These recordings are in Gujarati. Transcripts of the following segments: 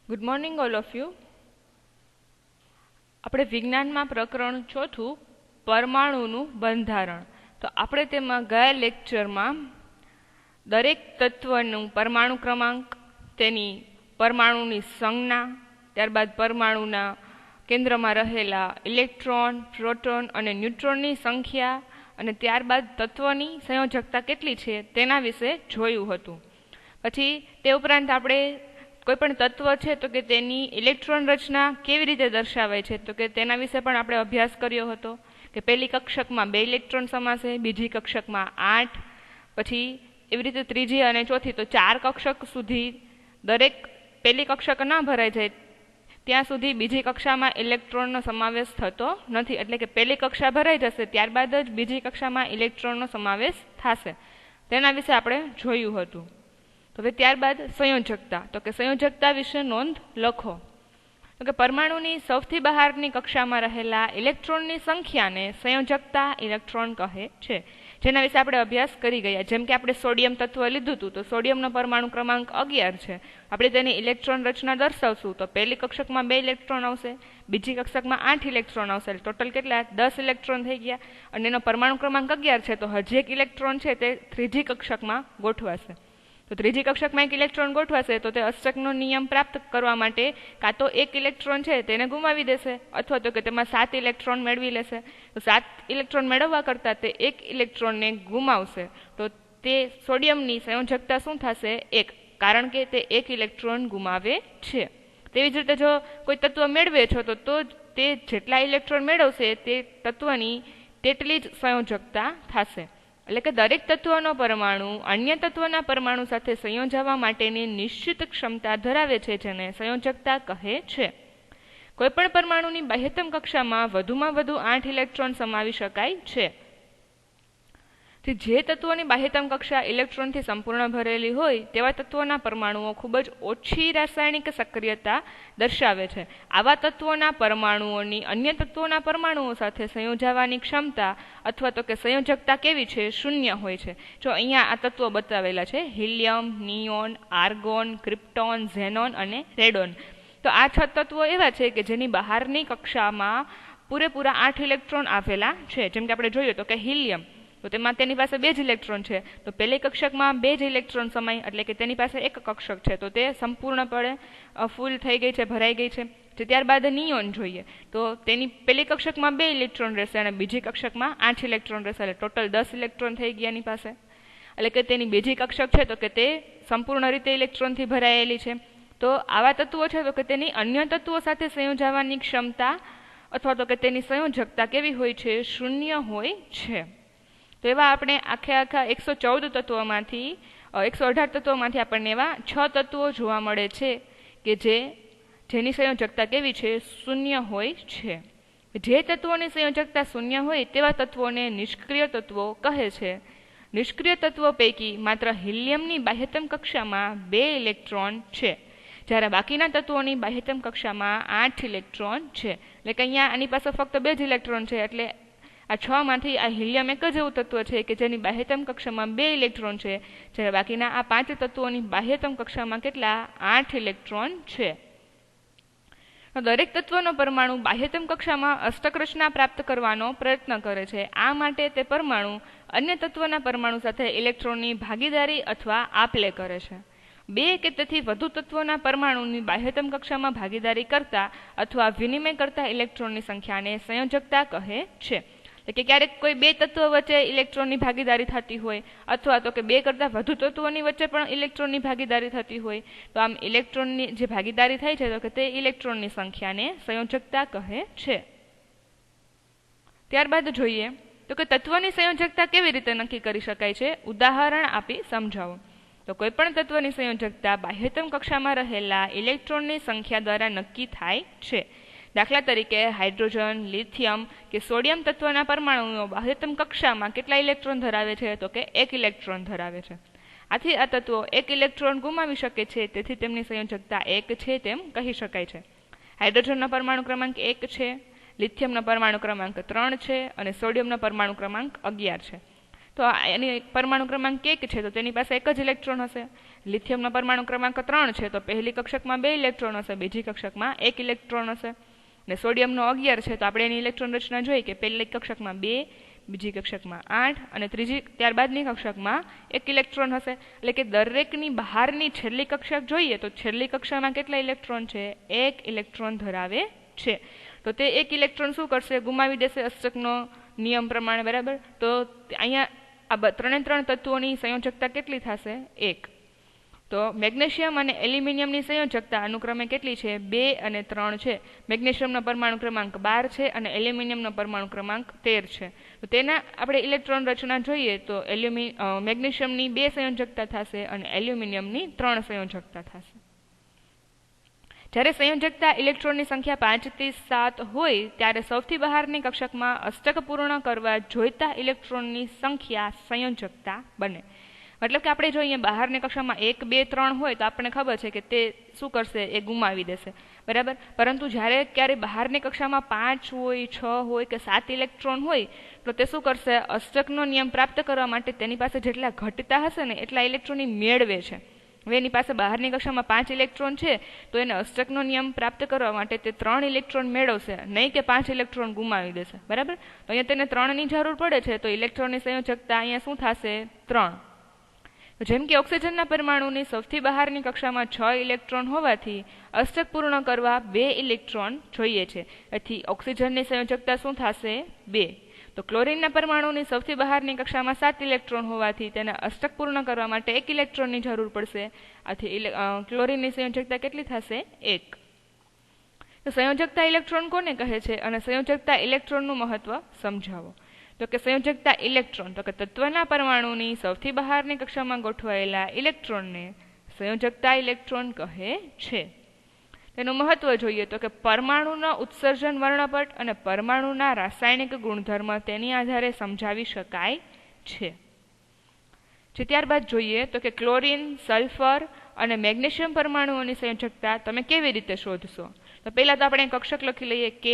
Good morning all of you. આપણે વિજ્ઞાનમાં પ્રકરણ ચોથું પરમાણુનું બંધારણ. તો આપણે તેમાં ગયા લેક્ચરમાં દરેક તત્વનું પરમાણુ ક્રમાંક, તેની પરમાણુની સંજ્ઞા, ત્યારબાદ પરમાણુના કેન્દ્રમાં રહેલા ઇલેક્ટ્રોન, પ્રોટોન અને ન્યુટ્રોનની સંખ્યા અને ત્યારબાદ તત્વની સંયોજકતા કેટલી છે તેના વિશે જોયું હતું. પછી તે ઉપરાંત આપણે કોઈ પણ તત્વ છે તો કે તેની ઇલેક્ટ્રોન રચના કેવી રીતે દર્શાવાય છે તો કે તેના વિશે પણ આપણે અભ્યાસ કર્યો હતો કે પહેલી કક્ષકમાં 2 ઇલેક્ટ્રોન સમાશે, બીજી કક્ષકમાં 8, પછી એવી રીતે ત્રીજી અને ચોથી, તો 4 કક્ષક સુધી દરેક પહેલી કક્ષક ના ભરાઈ જાય ત્યાં સુધી બીજી કક્ષામાં ઇલેક્ટ્રોનનો સમાવેશ થતો નથી. એટલે કે પહેલી કક્ષા ભરાઈ જશે ત્યારબાદ જ બીજી કક્ષામાં ઇલેક્ટ્રોનનો સમાવેશ થશે. તેના વિશે આપણે જોયું હતું. તો હવે ત્યારબાદ સંયોજકતા. તો કે સંયોજકતા વિશે નોંધ લખો. તો કે પરમાણુની સૌથી બહારની કક્ષામાં રહેલા ઇલેક્ટ્રોનની સંખ્યાને સંયોજકતા ઇલેક્ટ્રોન કહે છે, જેના વિશે આપણે અભ્યાસ કરી ગયા. જેમ કે આપણે સોડિયમ તત્વ લીધું હતું, તો સોડિયમનો પરમાણુ ક્રમાંક 11 છે. આપણે તેની ઇલેક્ટ્રોન રચના દર્શાવશું તો પહેલી કક્ષકમાં 2 ઇલેક્ટ્રોન આવશે, બીજી કક્ષકમાં 8 ઇલેક્ટ્રોન આવશે. ટોટલ કેટલા? 10 ઇલેક્ટ્રોન થઈ ગયા. અને એનો પરમાણુ ક્રમાંક 11 છે, તો હજી એક ઇલેક્ટ્રોન છે તે ત્રીજી કક્ષકમાં ગોઠવાશે. તો ત્રીજી કક્ષકમાં એક ઇલેક્ટ્રોન ગોઠવાશે તો તે અષ્ટકનો નિયમ પ્રાપ્ત કરવા માટે કાં તો એક ઇલેક્ટ્રોન છે તેને ગુમાવી દેશે અથવા તો કે તેમાં 7 ઇલેક્ટ્રોન મેળવી લેશે. તો 7 ઇલેક્ટ્રોન મેળવવા કરતાં તે એક ઇલેક્ટ્રોનને ગુમાવશે. તો તે સોડિયમની સંયોજકતા શું થશે? 1, કારણ કે તે એક ઇલેક્ટ્રોન ગુમાવે છે. તેવી જ રીતે જો કોઈ તત્વ મેળવે છો તો તે જેટલા ઇલેક્ટ્રોન મેળવશે તે તત્વની તેટલી જ સંયોજકતા થશે. એટલે કે દરેક તત્વનો પરમાણુ અન્ય તત્વના પરમાણુ સાથે સંયોજવા માટેની નિશ્ચિત ક્ષમતા ધરાવે છે, જેને સંયોજકતા કહે છે. કોઈપણ પરમાણુની બાહ્યતમ કક્ષામાં વધુમાં વધુ 8 ઇલેક્ટ્રોન સમાવી શકાય છે. જે તત્વોની બાહ્યતમ કક્ષા ઇલેક્ટ્રોનથી સંપૂર્ણ ભરેલી હોય તેવા તત્વોના પરમાણુઓ ખૂબ જ ઓછી રાસાયણિક સક્રિયતા દર્શાવે છે. આવા તત્વોના પરમાણુઓની અન્ય તત્વોના પરમાણુઓ સાથે સંયોજવાની ક્ષમતા અથવા તો કે સંયોજકતા કેવી છે? 0 હોય છે. જો અહીંયા આ તત્વો બતાવેલા છે: helium, neon, argon, krypton, xenon અને રેડોન. તો આ 6 તત્વો એવા છે કે જેની બહારની કક્ષામાં પૂરેપૂરા 8 ઇલેક્ટ્રોન આવેલા છે. જેમ કે આપણે જોઈએ તો કે હિલિયમ, તો તેમાં તેની પાસે 2 જ ઇલેક્ટ્રોન છે. તો પહેલી કક્ષકમાં 2 જ ઇલેક્ટ્રોન સમાય એટલે કે તેની પાસે એક કક્ષક છે, તો તે સંપૂર્ણપણે ફૂલ થઈ ગઈ છે, ભરાઈ ગઈ છે. ત્યારબાદ નિયોન જોઈએ તો તેની પહેલી કક્ષકમાં 2 ઇલેક્ટ્રોન રહેશે અને બીજી કક્ષકમાં 8 ઇલેક્ટ્રોન રહેશે, એટલે ટોટલ 10 ઇલેક્ટ્રોન થઈ ગયા એની પાસે. એટલે કે તેની બીજી કક્ષક છે તો કે તે સંપૂર્ણ રીતે ઇલેક્ટ્રોનથી ભરાયેલી છે. તો આવા તત્વો છે તો કે તેની અન્ય તત્વો સાથે સંયોજવાની ક્ષમતા અથવા તો કે તેની સંયોજકતા કેવી હોય છે? 0 હોય છે. તો એવા આપણે આખા 114 તત્વોમાંથી 118 તત્વોમાંથી આપણને એવા 6 તત્વો જોવા મળે છે કે જેની સંયોજકતા કેવી છે? 0 હોય છે. જે તત્વોની સંયોજકતા 0 હોય તેવા તત્વોને નિષ્ક્રિય તત્વો કહે છે. નિષ્ક્રિય તત્વો પૈકી માત્ર હિલિયમની બાહ્યતમ કક્ષામાં 2 ઇલેક્ટ્રોન છે, જ્યારે બાકીના તત્વોની બાહ્યતમ કક્ષામાં 8 ઇલેક્ટ્રોન છે. એટલે કે અહીંયા આની પાસે ફક્ત 2 જ ઇલેક્ટ્રોન છે. એટલે આ 6 માંથી આ હિલિયમ એક જ એવું તત્વ છે કે જેની બાહ્યતમ કક્ષામાં 2 ઇલેક્ટ્રોન છે, જ્યારે બાકીના આ 5 તત્વોની બાહ્યતમ કક્ષામાં કેટલા? 8 ઇલેક્ટ્રોન છે. દરેક તત્વનો પરમાણુ બાહ્યતમ કક્ષામાં અષ્ટક રચના પ્રાપ્ત કરવાનો પ્રયત્ન કરે છે. આ માટે તે પરમાણુ અન્ય તત્વના પરમાણુ સાથે ઇલેક્ટ્રોનની ભાગીદારી અથવા આપ-લે કરે છે. 2 કે તેથી વધુ તત્વોના પરમાણુની બાહ્યતમ કક્ષામાં ભાગીદારી કરતા અથવા વિનિમય કરતા ઇલેક્ટ્રોનની સંખ્યાને સંયોજકતા કહે છે. કે ક્યારેક કોઈ 2 તત્વો વચ્ચે ઇલેક્ટ્રોનની ભાગીદારી થતી હોય અથવા તો કે 2 કરતાં વધુ તત્વોની વચ્ચે પણ ઇલેક્ટ્રોનની ભાગીદારી થતી હોય, તો આમ ઇલેક્ટ્રોનની જે ભાગીદારી થાય છે તો કે તે ઇલેક્ટ્રોનની સંખ્યાને સંયોજકતા કહે છે. ત્યારબાદ જોઈએ તો કે તત્વની સંયોજકતા કેવી રીતે નક્કી કરી શકાય છે? ઉદાહરણ આપી સમજાવો. તો કોઈ પણ તત્વની સંયોજકતા બાહ્યતમ કક્ષામાં રહેલા ઇલેક્ટ્રોનની સંખ્યા દ્વારા નક્કી થાય છે. દાખલા તરીકે હાઇડ્રોજન, લિથિયમ કે સોડિયમ તત્વના પરમાણુઓ બાહ્યતમ કક્ષામાં કેટલા ઇલેક્ટ્રોન ધરાવે છે? તો કે 1 ઇલેક્ટ્રોન ધરાવે છે. આથી આ તત્વો 1 ઇલેક્ટ્રોન ગુમાવી શકે છે, તેથી તેમની સંયોજકતા 1 છે તેમ કહી શકાય છે. હાઇડ્રોજનનો પરમાણુ ક્રમાંક 1 છે, લિથિયમનો પરમાણુ ક્રમાંક 3 છે અને સોડિયમનો પરમાણુ ક્રમાંક 11 છે. તો એની પરમાણુ ક્રમાંક 1 છે તો તેની પાસે 1 જ ઇલેક્ટ્રોન હશે. લિથિયમનો પરમાણુ ક્રમાંક 3 છે તો પહેલી કક્ષકમાં 2 ઇલેક્ટ્રોન હશે, બીજી કક્ષકમાં 1 ઇલેક્ટ્રોન હશે. અને સોડિયમનો 11 છે તો આપણે એની ઇલેક્ટ્રોન રચના જોઈએ કે પહેલી કક્ષકમાં 2, બીજી કક્ષકમાં 8 અને ત્યારબાદની કક્ષકમાં 1 ઇલેક્ટ્રોન હશે. એટલે કે દરેકની બહારની છેલ્લી કક્ષક જોઈએ તો છેલ્લી કક્ષામાં કેટલા ઇલેક્ટ્રોન છે? 1 ઇલેક્ટ્રોન ધરાવે છે. તો તે 1 ઇલેક્ટ્રોન શું કરશે? ગુમાવી દેશે અષ્ટકનો નિયમ પ્રમાણે, બરાબર. તો અહીંયા આ ત્રણે ત્રણ તત્વોની સંયોજકતા કેટલી થશે? 1. તો મેગ્નેશિયમ અને એલ્યુમિનિયમની સંયોજકતા અનુક્રમે કેટલી છે? 2 અને 3 છે. મેગ્નેશિયમનો પરમાણુ ક્રમાંક 12 છે અને એલ્યુમિનિયમનો પરમાણુ ક્રમાંક 13 છે. તો તેના આપણે ઇલેક્ટ્રોન રચના જોઈએ તો મેગ્નેશિયમની 2 સંયોજકતા થશે અને એલ્યુમિનિયમની 3 સંયોજકતા થશે. જ્યારે સંયોજકતા ઇલેક્ટ્રોનની સંખ્યા 5 થી 7 હોય ત્યારે સૌથી બહારની કક્ષકમાં અષ્ટક પૂર્ણ કરવા જોઈતા ઇલેક્ટ્રોનની સંખ્યા સંયોજકતા બને. મતલબ કે આપણે જો અહીંયા બહારની કક્ષામાં 1, 2, 3 હોય તો આપણને ખબર છે કે તે શું કરશે? એ ગુમાવી દેશે, બરાબર. પરંતુ જ્યારે ક્યારે બહારની કક્ષામાં 5 હોય, 6 હોય કે 7 ઇલેક્ટ્રોન હોય તો તે શું કરશે? અષ્ટકનો નિયમ પ્રાપ્ત કરવા માટે તેની પાસે જેટલા ઘટતા હશે ને એટલા ઇલેક્ટ્રોનની મેળવે છે. હવે એની પાસે બહારની કક્ષામાં 5 ઇલેક્ટ્રોન છે તો એને અષ્ટકનો નિયમ પ્રાપ્ત કરવા માટે તે 3 ઇલેક્ટ્રોન મેળવશે, નહીં કે 5 ઇલેક્ટ્રોન ગુમાવી દેશે, બરાબર. તો અહીંયા તેને 3ની જરૂર પડે છે તો ઇલેક્ટ્રોનની સંયોજકતા અહીંયા શું થશે? 3. જેમ કે ઓક્સિજનના પરમાણુની સૌથી બહારની કક્ષામાં 6 ઇલેક્ટ્રોન હોવાથી અષ્ટક પૂર્ણ કરવા 2 ઇલેક્ટ્રોન જોઈએ છે. તેથી ઓક્સિજનની સંયોજકતા શું થશે? 2. તો ક્લોરીનના પરમાણુની સૌથી બહારની કક્ષામાં 7 ઇલેક્ટ્રોન હોવાથી તેને અષ્ટક પૂર્ણ કરવા માટે 1 ઇલેક્ટ્રોનની જરૂર પડશે. આથી ક્લોરીનની સંયોજકતા કેટલી થશે? 1. તો સંયોજકતા ઇલેક્ટ્રોન કોને કહે છે અને સંયોજકતા ઇલેક્ટ્રોનનું મહત્વ સમજાવો. તો કે સંયોજકતા ઇલેક્ટ્રોન તો કે તત્વના પરમાણુની સૌથી બહારની કક્ષામાં ગોઠવાયેલા ઇલેક્ટ્રોનને સંયોજકતા ઇલેક્ટ્રોન કહે છે. તેનું મહત્વ જોઈએ તો કે પરમાણુના ઉત્સર્જન વર્ણપટ અને પરમાણુના રાસાયણિક ગુણધર્મ તેની આધારે સમજાવી શકાય છે. જે ત્યારબાદ જોઈએ તો કે ક્લોરીન, સલ્ફર અને મેગ્નેશિયમ પરમાણુઓની સંયોજકતા તમે કેવી રીતે શોધશો? તો પહેલા તો આપણે કક્ષક લખી લઈએ K,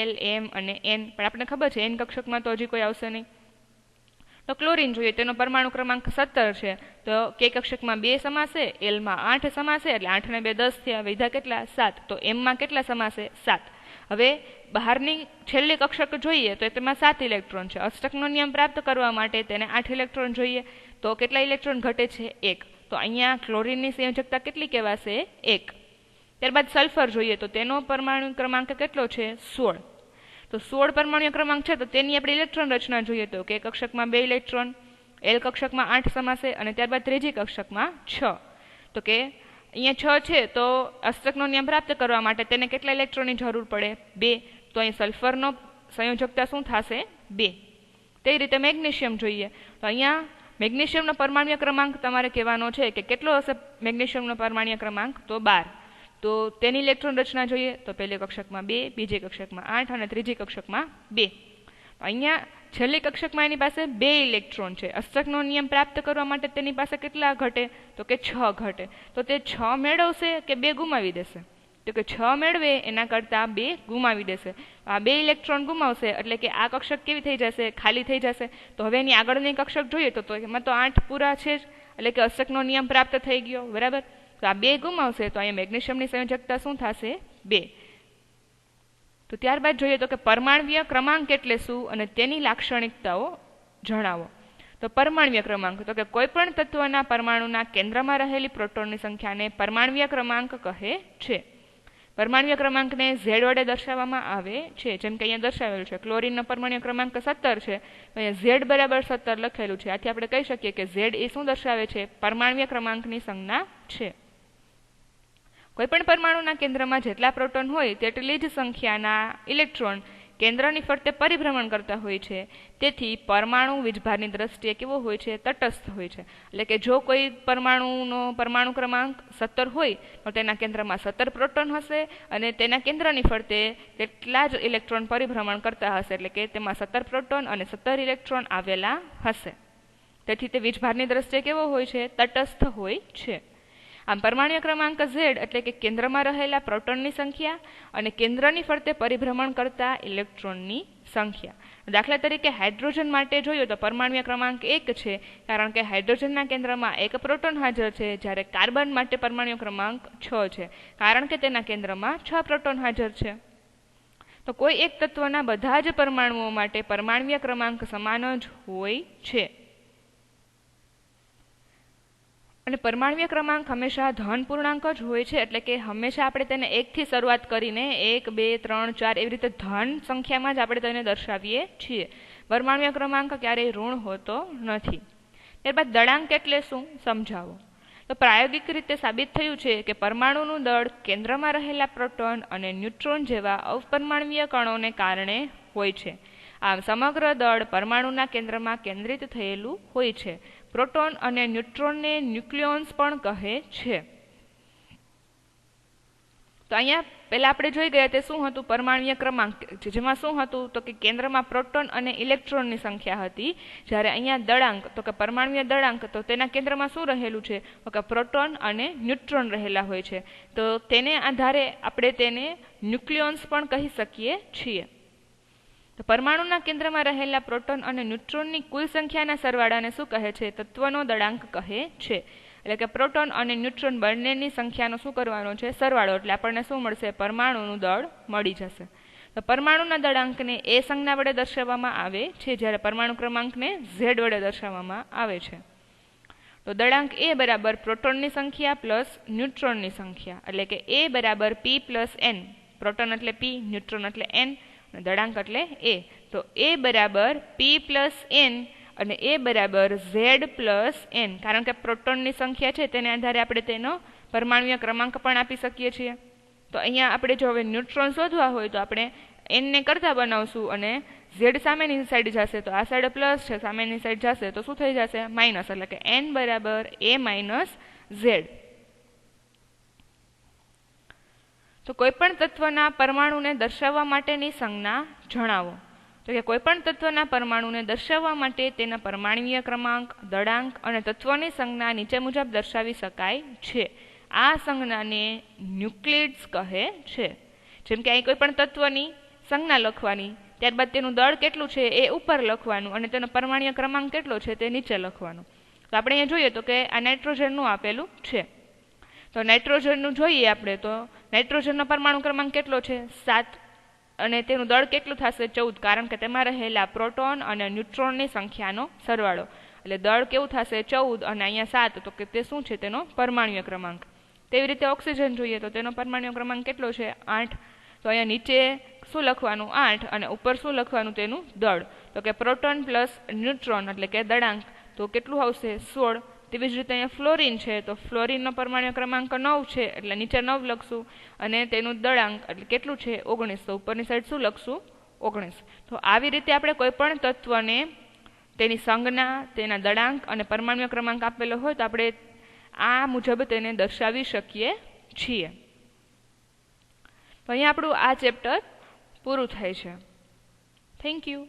L, M અને N. પણ આપણે ખબર છે N કક્ષકમાં તો હજી કોઈ આવશે નહીં. તો ક્લોરીન જોઈએ તેનો પરમાણુ ક્રમાંક 17 છે તો K કક્ષકમાં 2 સમાશે, L માં 8 સમાશે એટલે 8 ને 2 10 થયા, વૈધા કેટલા? 7. તો M માં કેટલા સમાશે? 7. હવે બહારની છેલ્લી કક્ષક જોઈએ તો તેમાં 7 ઇલેક્ટ્રોન છે. અષ્ટકનો નિયમ પ્રાપ્ત કરવા માટે તેને 8 ઇલેક્ટ્રોન જોઈએ તો કેટલા ઇલેક્ટ્રોન ઘટે છે? 1. તો અહીંયા ક્લોરીનની સંયોજકતા કેટલી કહેવાશે? 1. ત્યારબાદ સલ્ફર જોઈએ તો તેનો પરમાણુ ક્રમાંક કેટલો છે? 16. તો 16 પરમાણુ ક્રમાંક છે તો તેની આપણે ઇલેક્ટ્રોન રચના જોઈએ તો K કક્ષકમાં 2 ઇલેક્ટ્રોન, L કક્ષકમાં 8 સમાશે અને ત્યારબાદ ત્રીજી કક્ષકમાં 6. તો કે અહીંયા 6 છે તો અષ્ટકનો નિયમ પ્રાપ્ત કરવા માટે તેને કેટલા ઇલેક્ટ્રોનની જરૂર પડે? 2. તો અહીં સલ્ફરનો સંયોજકતા શું થશે? 2. તે રીતે મેગ્નેશિયમ જોઈએ તો અહીંયા મેગ્નેશિયમનો પરમાણુ ક્રમાંક તમારે કહેવાનો છે કે કેટલો હશે મેગ્નેશિયમનો પરમાણુ ક્રમાંક? તો 12. તો તેની ઇલેક્ટ્રોન રચના જોઈએ તો પહેલી કક્ષકમાં 2, બીજી કક્ષકમાં 8 અને ત્રીજી કક્ષકમાં 2. અહીંયા છેલ્લી કક્ષકમાં એની પાસે 2 ઇલેક્ટ્રોન છે. અષ્ટકનો નિયમ પ્રાપ્ત કરવા માટે તેની પાસે કેટલા ઘટે? તો કે 6 ઘટે. તો તે 6 મેળવશે કે 2 ગુમાવી દેશે? તો કે 6 મેળવે એના કરતાં 2 ગુમાવી દેશે. આ 2 ઇલેક્ટ્રોન ગુમાવશે એટલે કે આ કક્ષક કેવી થઈ જશે? ખાલી થઈ જશે. તો હવે એની આગળની કક્ષક જોઈએ તો એમાં તો 8 પૂરા છે જ એટલે કે અષ્ટકનો નિયમ પ્રાપ્ત થઈ ગયો, બરાબર. તો આ 2 ગુમાવશે તો અહીંયા મેગ્નેશિયમની સંયોજકતા શું થશે? 2. તો ત્યારબાદ જોઈએ તો કે પરમાણ્વીય ક્રમાંક એટલે શું અને તેની લાક્ષણિકતાઓ જણાવો. તો પરમાણ્વીય ક્રમાંક તો કે કોઈ પણ તત્વના પરમાણુના કેન્દ્રમાં રહેલી પ્રોટોનની સંખ્યાને પરમાણ્વીય ક્રમાંક કહે છે. પરમાણ્વીય ક્રમાંકને Z વડે દર્શાવવામાં આવે છે, જેમ કે અહીંયા દર્શાવેલું છે. ક્લોરીનનો પરમાણ્વીય ક્રમાંક 17 છે તો અહીંયા Z બરાબર 17 લખેલું છે. આથી આપણે કહી શકીએ કે Z એ શું દર્શાવે છે? પરમાણ્વીય ક્રમાંકની સંજ્ઞા છે. કોઈપણ પરમાણુના કેન્દ્રમાં જેટલા પ્રોટોન હોય તેટલી જ સંખ્યાના ઇલેક્ટ્રોન કેન્દ્રની ફરતે પરિભ્રમણ કરતા હોય છે. તેથી પરમાણુ વીજભારની દ્રષ્ટિએ કેવો હોય છે? તટસ્થ હોય છે. એટલે કે જો કોઈ પરમાણુનો પરમાણુ ક્રમાંક 17 હોય તો તેના કેન્દ્રમાં 17 પ્રોટોન હશે અને તેના કેન્દ્રની ફરતે તેટલા જ ઇલેક્ટ્રોન પરિભ્રમણ કરતા હશે. એટલે કે તેમાં 17 પ્રોટોન અને 17 ઇલેક્ટ્રોન આવેલા હશે. તેથી તે વીજભારની દ્રષ્ટિએ કેવો હોય છે? તટસ્થ હોય છે. આમ પરમાણ્વીય ક્રમાંક Z એટલે કે કેન્દ્રમાં રહેલા પ્રોટોનની સંખ્યા અને કેન્દ્રની ફરતે પરિભ્રમણ કરતા ઇલેક્ટ્રોનની સંખ્યા. દાખલા તરીકે હાઇડ્રોજન માટે જોઈએ તો પરમાણ્વીય ક્રમાંક 1 છે, કારણ કે હાઇડ્રોજનના કેન્દ્રમાં 1 પ્રોટોન હાજર છે, જ્યારે કાર્બન માટે પરમાણ્વીય ક્રમાંક 6 છે, કારણ કે તેના કેન્દ્રમાં 6 પ્રોટોન હાજર છે. તો કોઈ એક તત્વના બધા જ પરમાણુઓ માટે પરમાણ્વીય ક્રમાંક સમાન જ હોય છે. અને પરમાણ્વીય ક્રમાંક હંમેશા ધન પૂર્ણાંક જ હોય છે, એટલે કે હંમેશા આપણે તેને 1 થી શરૂઆત કરીને 1, 2, 3, 4 એવી રીતે ધન સંખ્યામાં જ આપણે તેને દર્શાવીએ છીએ. પરમાણ્વીય ક્રમાંક ક્યારેય ઋણ હોતો નથી. ત્યારબાદ દળાંક એટલે શું સમજાવો. તો પ્રાયોગિક રીતે સાબિત થયું છે કે પરમાણુનું દળ કેન્દ્રમાં રહેલા પ્રોટોન અને ન્યુટ્રોન જેવા અપરમાણ્વીય કણોને કારણે હોય છે. આમ સમગ્ર દળ પરમાણુના કેન્દ્રમાં કેન્દ્રિત થયેલું હોય છે. પ્રોટોન અને ન્યુટ્રોનને ન્યુક્લિયોન્સ પણ કહે છે. તો અહીંયા પહેલા આપણે જોઈ ગયા તે શું હતું, પરમાણ્વીય ક્રમાંક, જેમાં શું હતું તો કે કેન્દ્રમાં પ્રોટોન અને ઇલેક્ટ્રોનની સંખ્યા હતી, જ્યારે અહીંયા દળાંક તો કે પરમાણ્વીય દળાંક, તો તેના કેન્દ્રમાં શું રહેલું છે તો કે પ્રોટોન અને ન્યુટ્રોન રહેલા હોય છે. તો તેને આધારે આપણે તેને ન્યુક્લિયોન્સ પણ કહી શકીએ છીએ. તો પરમાણુના કેન્દ્રમાં રહેલા પ્રોટોન અને ન્યુટ્રોનની કુલ સંખ્યાના સરવાળાને શું કહે છે, તત્વનો દળાંક કહે છે. એટલે કે પ્રોટોન અને ન્યુટ્રોન બંનેની સંખ્યાનો શું કરવાનો છે, સરવાળો, એટલે આપણને શું મળશે, પરમાણુનું દળ મળી જશે. તો પરમાણુના દળાંકને એ સંજ્ઞા વડે દર્શાવવામાં આવે છે, જ્યારે પરમાણુ ક્રમાંકને Z વડે દર્શાવવામાં આવે છે. તો દળાંક એ બરાબર પ્રોટોનની સંખ્યા પ્લસ ન્યુટ્રોનની સંખ્યા, એટલે કે એ બરાબર P પ્લસ N. પ્રોટોન એટલે P, ન્યુટ્રોન એટલે N, અને દળાંક એટલે એ. તો એ બરાબર P પ્લસ N અને એ બરાબર Z પ્લસ N, કારણ કે પ્રોટોનની સંખ્યા છે તેને આધારે આપણે તેનો પરમાણ્વીય ક્રમાંક પણ આપી શકીએ છીએ. તો અહીંયા આપણે જો હવે ન્યુટ્રોન શોધવા હોય તો આપણે N ને કરતા બનાવશું અને Z સામેની સાઈડ જશે તો આ સાઈડ પ્લસ છે, સામેની સાઈડ જશે તો શું થઈ જશે, માઇનસ, એટલે કે N બરાબર A માઇનસ Z. તો કોઈપણ તત્વના પરમાણુને દર્શાવવા માટેની સંજ્ઞા જણાવો. તો કે કોઈપણ તત્વના પરમાણુને દર્શાવવા માટે તેના પરમાણ્વીય ક્રમાંક, દળાંક અને તત્વની સંજ્ઞા નીચે મુજબ દર્શાવી શકાય છે. આ સંજ્ઞાને ન્યુક્લિડ્સ કહે છે. જેમ કે અહીં કોઈપણ તત્વની સંજ્ઞા લખવાની, ત્યારબાદ તેનું દળ કેટલું છે એ ઉપર લખવાનું અને તેનો પરમાણ્વીય ક્રમાંક કેટલો છે તે નીચે લખવાનું. તો આપણે અહીંયા જોઈએ તો કે આ નાઇટ્રોજનનું આપેલું છે. તો નાઇટ્રોજનનું જોઈએ આપણે તો નાઇટ્રોજનનો પરમાણુ ક્રમાંક કેટલો છે, 7, અને તેનું દળ કેટલું થશે, 14, કારણ કે તેમાં રહેલા પ્રોટોન અને ન્યુટ્રોનની સંખ્યાનો સરવાળો, એટલે દળ કેવું થશે 14 અને અહીંયા 7, તો કે તે શું છે, તેનો પરમાણ્વીય ક્રમાંક. તેવી રીતે ઓક્સિજન જોઈએ તો તેનો પરમાણ્વીય ક્રમાંક કેટલો છે, 8. તો અહીંયા નીચે શું લખવાનું, 8, અને ઉપર શું લખવાનું, તેનું દળ. તો કે પ્રોટોન પ્લસ ન્યુટ્રોન એટલે કે દળાંક, તો કેટલું આવશે, 16. તેવી જ રીતે અહીંયા ફ્લોરિન છે તો ફ્લોરિનનો પરમાણ્વીય ક્રમાંક 9 છે, એટલે નીચે 9 લખશું અને તેનું દળાંક એટલે કેટલું છે, 19. તો ઉપરની સાઈડ શું લખશું, 19. તો આવી રીતે આપણે કોઈ પણ તત્વને તેની સંજ્ઞા, તેના દળાંક અને પરમાણ્વીય ક્રમાંક આપેલો હોય તો આપણે આ મુજબ તેને દર્શાવી શકીએ છીએ. તો અહીંયા આપણું આ ચેપ્ટર પૂરું થાય છે. Thank you.